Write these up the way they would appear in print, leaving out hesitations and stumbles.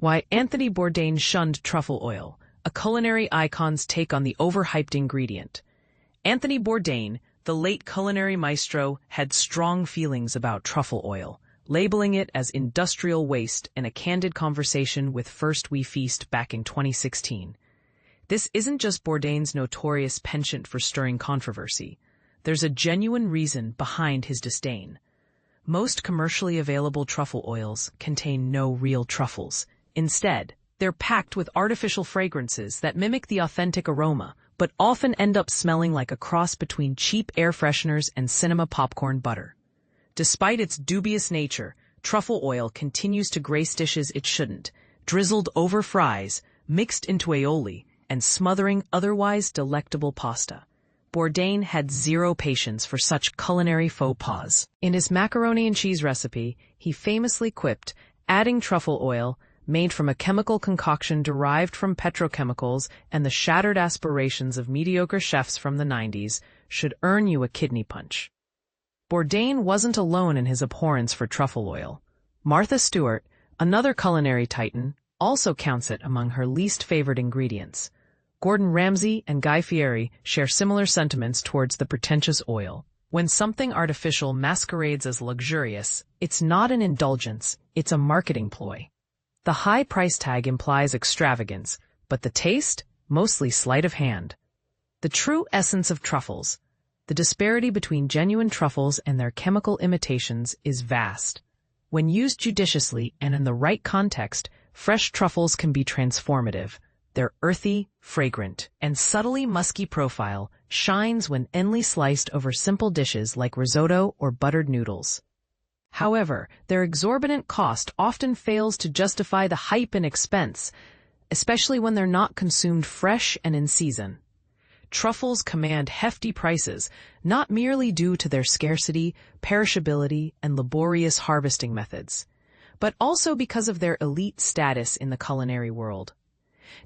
Why Anthony Bourdain shunned truffle oil, a culinary icon's take on the overhyped ingredient. Anthony Bourdain, the late culinary maestro, had strong feelings about truffle oil, labeling it as industrial waste in a candid conversation with First We Feast back in 2016. This isn't just Bourdain's notorious penchant for stirring controversy. There's a genuine reason behind his disdain. Most commercially available truffle oils contain no real truffles. Instead, they're packed with artificial fragrances that mimic the authentic aroma, but often end up smelling like a cross between cheap air fresheners and cinema popcorn butter. Despite its dubious nature, truffle oil continues to grace dishes it shouldn't, drizzled over fries, mixed into aioli, and smothering otherwise delectable pasta. Bourdain had zero patience for such culinary faux pas. In his macaroni and cheese recipe, he famously quipped, "Adding truffle oil, made from a chemical concoction derived from petrochemicals and the shattered aspirations of mediocre chefs from the 90s, should earn you a kidney punch." Bourdain wasn't alone in his abhorrence for truffle oil. Martha Stewart, another culinary titan, also counts it among her least favored ingredients. Gordon Ramsay and Guy Fieri share similar sentiments towards the pretentious oil. When something artificial masquerades as luxurious, it's not an indulgence, it's a marketing ploy. The high price tag implies extravagance, but the taste, mostly sleight of hand. The true essence of truffles, the disparity between genuine truffles and their chemical imitations, is vast. When used judiciously and in the right context, fresh truffles can be transformative. Their earthy, fragrant, and subtly musky profile shines when thinly sliced over simple dishes like risotto or buttered noodles. However, their exorbitant cost often fails to justify the hype and expense, especially when they're not consumed fresh and in season. Truffles command hefty prices, not merely due to their scarcity, perishability, and laborious harvesting methods, but also because of their elite status in the culinary world.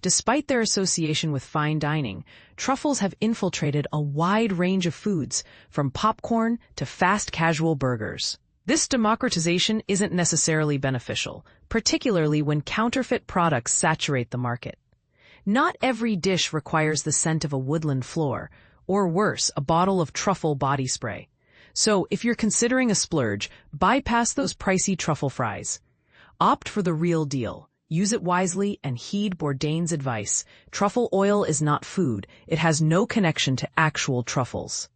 Despite their association with fine dining, truffles have infiltrated a wide range of foods, from popcorn to fast casual burgers. This democratization isn't necessarily beneficial, particularly when counterfeit products saturate the market. Not every dish requires the scent of a woodland floor, or worse, a bottle of truffle body spray. So, if you're considering a splurge, bypass those pricey truffle fries. Opt for the real deal. Use it wisely and heed Bourdain's advice. Truffle oil is not food. It has no connection to actual truffles.